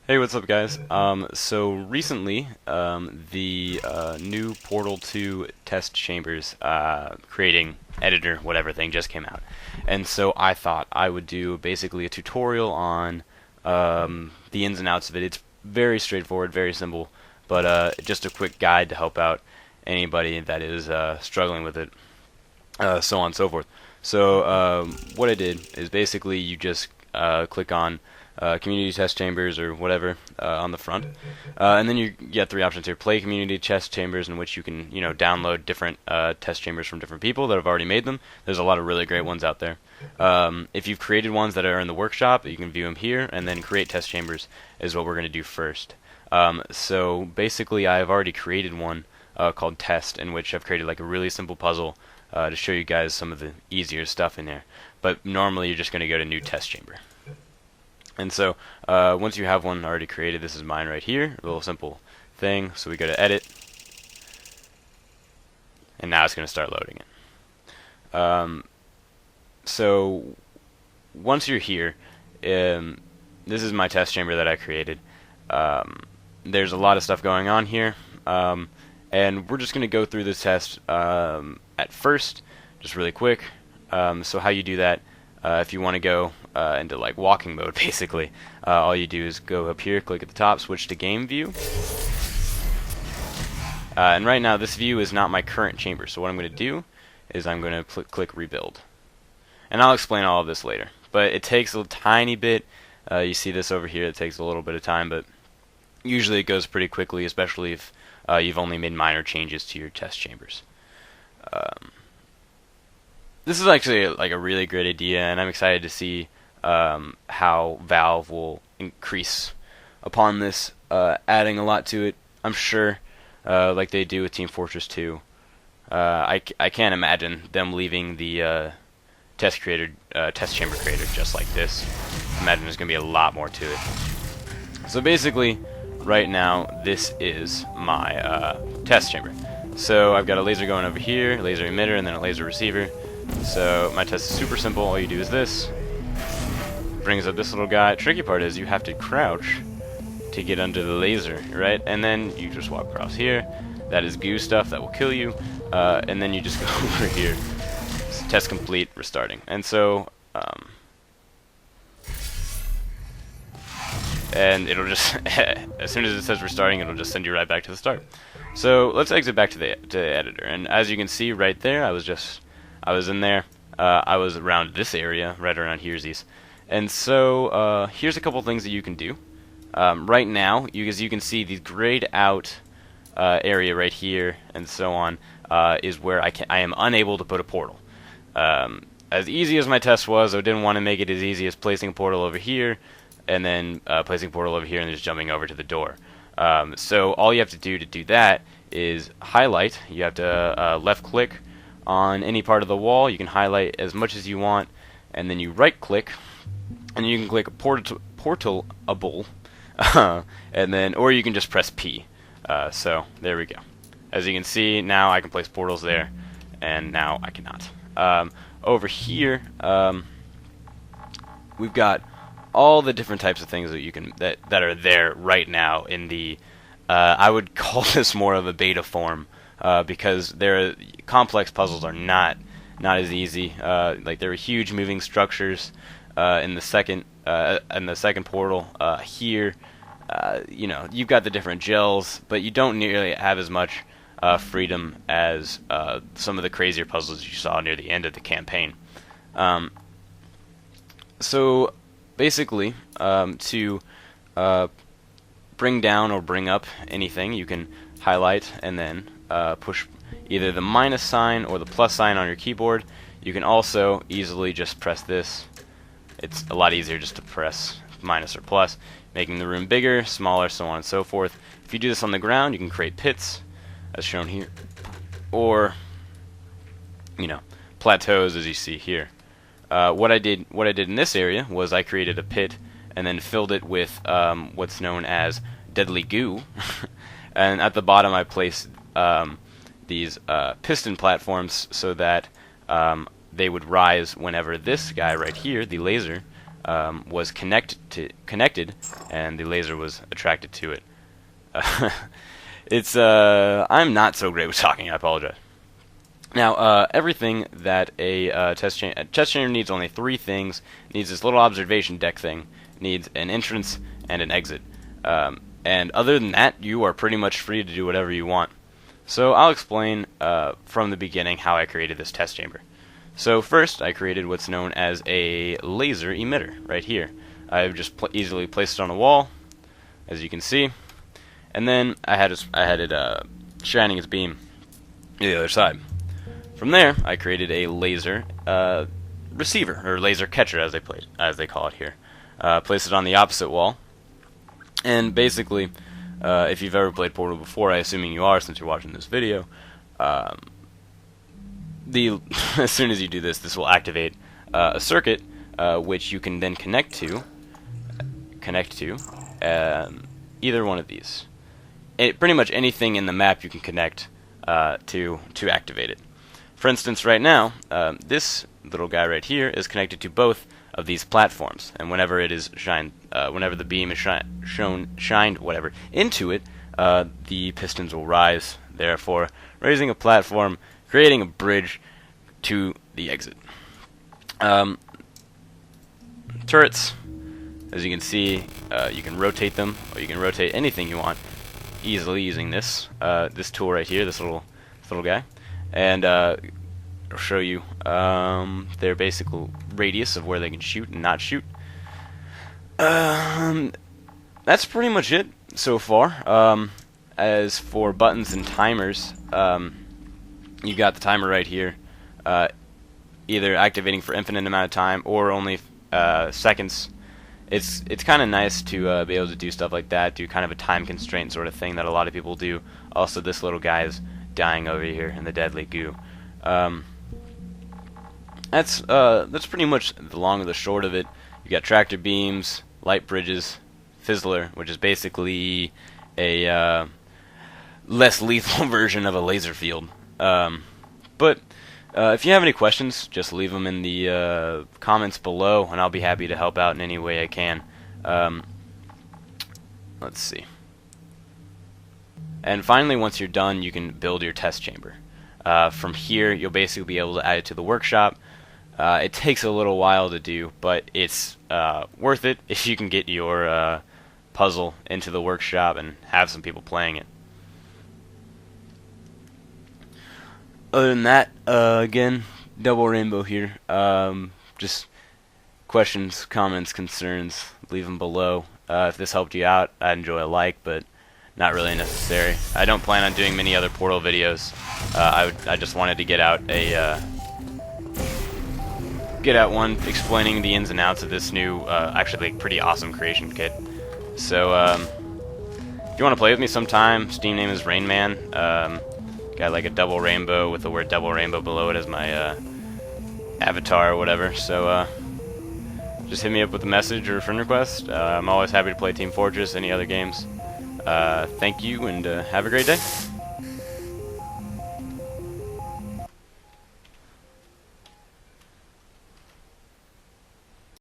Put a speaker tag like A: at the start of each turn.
A: Hey, what's up, guys? So recently, the new Portal 2 test chambers creating editor whatever thing just came out, and so I thought I would do basically a tutorial on the ins and outs of it. It's very straightforward, very simple, but just a quick guide to help out anybody that is struggling with it, so on and so forth. So what I did is basically you just click on community test chambers or whatever on the front, and then you get three options here: play community test chambers, in which you can download different test chambers from different people that have already made them. There's a lot of really great ones out there. If you've created ones that are in the workshop, you can view them here, and then create test chambers is what we're going to do first. So basically, I've already created one called test, in which I've created like a really simple puzzle to show you guys some of the easier stuff in there. But normally, you're just going to go to new test chamber. And so once you have one already created, this is mine right here, a little simple thing. So we go to edit, and now it's going to start loading it. So once you're here, this is my test chamber that I created. There's a lot of stuff going on here, and we're just going to go through this test at first, just really quick. So how you do that, if you want to go into like walking mode, basically, all you do is go up here, click at the top, switch to game view. And right now this view is not my current chamber, so what I'm going to do is I'm going to click rebuild. And I'll explain all of this later, but it takes a tiny bit. You see this over here, it takes a little bit of time, but usually it goes pretty quickly, especially if you've only made minor changes to your test chambers. This is actually like a really great idea, and I'm excited to see how Valve will increase upon this, adding a lot to it. I'm sure, like they do with Team Fortress 2. I can't imagine them leaving the test chamber creator just like this. Imagine there's going to be a lot more to it. So basically, right now, this is my test chamber. So I've got a laser going over here, laser emitter, and then a laser receiver. So my test is super simple. All you do is this. Brings up this little guy. Tricky part is you have to crouch to get under the laser, right? And then you just walk across here. That is goo stuff that will kill you. And then you just go over here. Test complete, restarting. And so, and it'll just, as soon as it says restarting, it'll just send you right back to the start. So let's exit back to the editor. And as you can see right there, I was in there. I was around this area, right around here's. And so here's a couple things that you can do. Right now, as you can see, the grayed out area right here and so on is where I am unable to put a portal. As easy as my test was, I didn't want to make it as easy as placing a portal over here and then placing a portal over here and just jumping over to the door. So all you have to do that is highlight. You have to left click on any part of the wall. You can highlight as much as you want, and then you right click and you can click portalable and then, or you can just press P. So there we go. As you can see, now I can place portals there, and now I cannot. Over here, we've got all the different types of things that you can that are there right now in the I would call this more of a beta form, because their complex puzzles are not as easy. Like there are huge moving structures in the second portal here. You've got the different gels, but you don't nearly have as much freedom as some of the crazier puzzles you saw near the end of the campaign. So basically, to bring down or bring up anything, you can highlight and then push either the minus sign or the plus sign on your keyboard. You can also easily just press this. It's a lot easier just to press minus or plus, making the room bigger, smaller, so on and so forth. If you do this on the ground, you can create pits, as shown here, or plateaus, as you see here. What I did in this area was I created a pit and then filled it with what's known as deadly goo, and at the bottom I placed these piston platforms so that they would rise whenever this guy right here, the laser, was connected, and the laser was attracted to it. I'm not so great with talking. I apologize. Now, everything that a test chamber needs only three things. It needs this little observation deck thing. It needs an entrance and an exit. And other than that, you are pretty much free to do whatever you want. So I'll explain from the beginning how I created this test chamber. So first, I created what's known as a laser emitter right here. I've just easily placed it on a wall, as you can see, and then I had it shining its beam to the other side. From there, I created a laser receiver, or laser catcher as they call it here. Placed it on the opposite wall, and basically, if you've ever played Portal before, I assuming you are since you're watching this video, as soon as you do this, this will activate a circuit which you can then connect to either one of these. Pretty much anything in the map you can connect to activate it. For instance, right now, this little guy right here is connected to both of these platforms, and whenever it is whenever the beam is shined into it, the pistons will rise, therefore raising a platform, creating a bridge to the exit. Turrets, as you can see, you can rotate them, or you can rotate anything you want easily using this tool right here, this little guy, and I'll show you their basic radius of where they can shoot and not shoot. That's pretty much it so far. As for buttons and timers, you got the timer right here, either activating for infinite amount of time or only seconds. It's kind of nice to be able to do stuff like that, do kind of a time constraint sort of thing that a lot of people do. Also, this little guy is dying over here in the deadly goo. That's pretty much the long and the short of it. You got tractor beams, light bridges, fizzler, which is basically a less lethal version of a laser field. But if you have any questions, just leave them in the comments below, and I'll be happy to help out in any way I can. Let's see. And finally, once you're done, you can build your test chamber. From here, you'll basically be able to add it to the workshop. It takes a little while to do, but it's worth it if you can get your puzzle into the workshop and have some people playing it. Other than that, again, double rainbow here. Just questions, comments, concerns, leave them below. If this helped you out, I'd enjoy a like, but not really necessary. I don't plan on doing many other Portal videos. I just wanted to get out one explaining the ins and outs of this new, actually pretty awesome creation kit. So, if you want to play with me sometime, Steam name is RainMan. Got like a double rainbow with the word double rainbow below it as my avatar or whatever. So just hit me up with a message or a friend request. I'm always happy to play Team Fortress, any other games. Thank you, and have a great day.